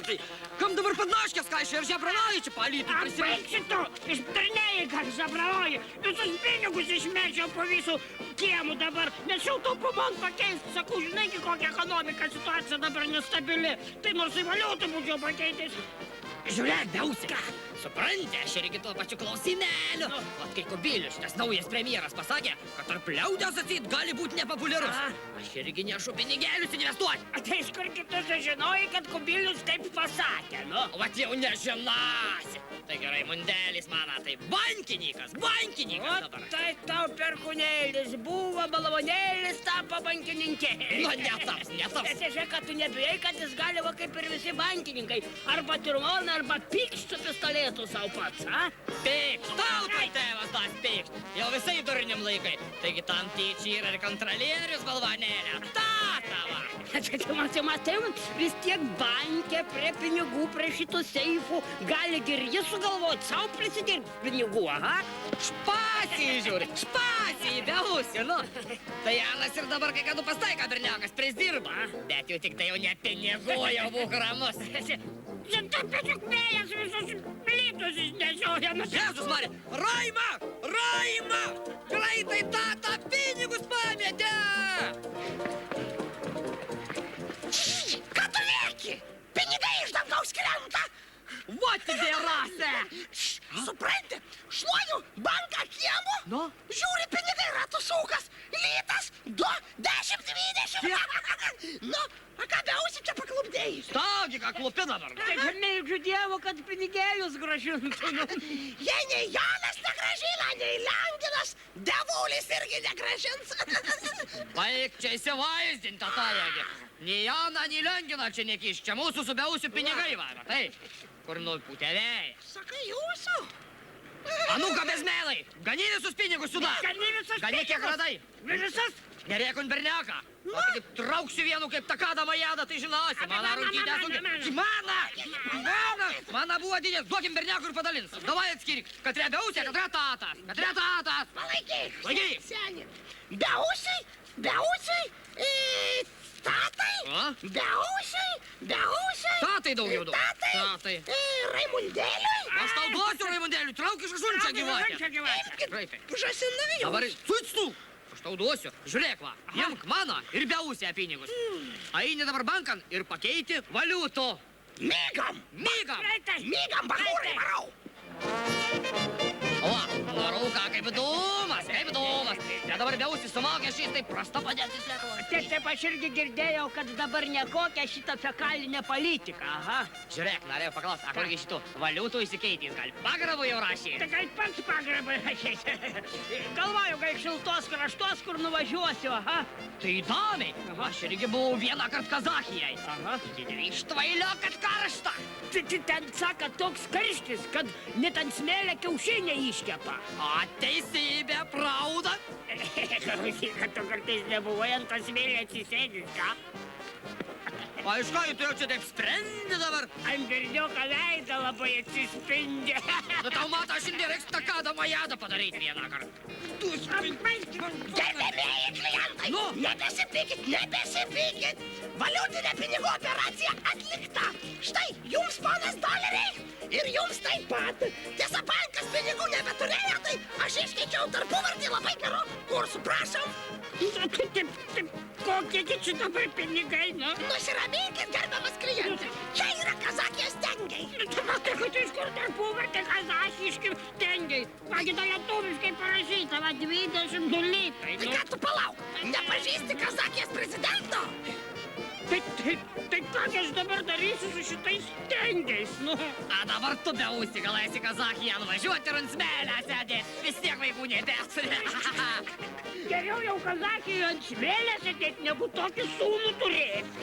слушай, кам dabar подножки скажешь, я забрала эти политы. Baig šito, ištarnėjai, ką zabravauji. Visus pinigus išmečiau po visų kiemų dabar. Nes jau taupau man pakeisti. Sakau, žinai, kokia ekonomika situacija dabar nestabili. Tai nors į valiutą būčiau pakeitęs. Žiūrėk, Biausi, supranti, aš irgi tuo pačiu klausimėliu. Vat kai Kubilius, tas naujas premjeras, pasakė, kad tarp liaudės atseit gali būti nepopuliarus. Aš irgi nešu pinigėlius investuoti. Tai iš kur kitus žinojai, kad Kubilius taip pasakė, nu? Vat jau nežinasi. Tai gerai, Mundelis mano, tai bankininkas dabar. Tai tau perkūnėlis buvo, balvonėlis tapo bankininkė. Nu, netaps. Žiūrėk, kad tu nebijai, kad jis gali va kaip ir visi bankininkai. Arba tirmoną, arba pykšt su pistolėtu savo pats, a? Pykšt, tau tai tėvas tas pykšt. Jau visai durniam laikai. Taigi tam tyčia yra ir kontrolierius balvonėlė. Tatava. Matai, vis tiek bankė prie pinigų, prie šitų seifų. Gali ir jis sugalvoti savo prisidirbti pinigų, aha? Špasiai, žiūri, špasiai, Biausi, nu. Tai Janas ir dabar, kai kadu pastaika berniakas, prisdirba. Bet jau tik tai jau ne pinigų, jau būk ramus. Taip tiesiog vėjas visus plytus išnešioja. Jėzus Marija, Raima! Greitai tata pinigus pametė! Ką tu veiki? Pinigai iš dangaus krenta. Vat dėrase! Supranti, šluoju banką kiemu, žiūri pinigai ratų sukas, lytas, 2, 10, 20. Nu, a ką Biausi čia paklupdėjus? Taugi, ką klupi dabar? Taip meldžiu Dievo, kad pinigėlius gražintų. Jei nei Janas negražina, nei Lionginas, Devulis irgi negražins. Baik čia įsivaizdinti, tatajagi. Nei Janą, nei Lionginą čia nekiš, čia mūsų su Biausiu pinigai varo, tai? Kur nupūtė vėjas? Sakai, jūsų? Anuka bezmelai, gani visus pinigus suda. Gani kiek radai. Visas? Nerėkun berniaką. O kaip trauksiu vienu kaip takada majadą, tai žinosi. Mana rungtynė sunki. Mana buvo didės. Duokim berniakų ir padalins. Davai atskirik. Katria Biausi, katria tatas. Palaikyk. Laikyk. Seni. Biausiai, tatai. Biausiai. Tatai daugiau daug. Tatai. Raimundėliui. Aš tau duosiu, Raimundėliui. Trauk iš žunčia gyvatę. Žasinavijos. Dabar suitstų. Aš tau duosiu. Žiūrėk, va. Imk mano ir Biausi pinigus. Eini dabar bankan ir pakeiti valiutų. Mygam. Mygam, bachūrai, varau. O, varau ką, kaip dūmas. Bet dabar Biausi su mokesčiais, tai prasta padėtis Lietuvos. Taip, aš irgi girdėjau, kad dabar nekokia šitą fekalinę politiką, aha. Žiūrėk, norėjau paklausti, kurgi šitų valiutų įsikeitys, gal pagrabų jau rašė? Tai gal pats pagrabą rašėsi. Galvoju, gal šiltos kraštos, kur nuvažiuosiu, aha. Tai įdomiai. Aš irgi buvau vieną kart Kazachijai. Aha. Ištvailio, kad karšta. Ten saka toks karštis, kad net ant smėlio kiaušinį iškepa. O teisybė, prauda. Klausyk, kad tu kartais nebuvai ant tos smėlio atsisėdęs, ką? O iš ko tu jau čia taip sprendi dabar? Ant berniuko veidą labai atsispindi. Nu tau mato, šiandien reiks takadą majadą padaryti vieną kartą. Gerbėmėjai klientai, nebesipykit. Valiutinė pinigų operacija atlikta. Štai, jums ponas doleriai ir jums taip pat. Tiesa, bankas pinigų nebeturėjo, tai aš iškeičiau tarpuvardį labai geru kursu, prašom. Kokie čia dabar pinigai, nu? Nusiraminkit, gerbiamas klientai. Čia yra Kazachijos tengiai. Tai kad iš kur tarpuvardį kazachiški tengiai? Kągi tai lietuviškai parašyta, va 22 litai. Tai ką tu palauk? Nepažįsti Kazachijos prezidento? Tai ką aš dabar darysiu su šitais tengiais, nu? A dabar tu Biausi, gal esi Kazachiją nuvažiuoti ir ant smėlę sėdėt. Vis tiek vaikų nebeturi. Geriau jau Kazachijoje ant smėlę sėdėt, negu tokį sūnų turėti.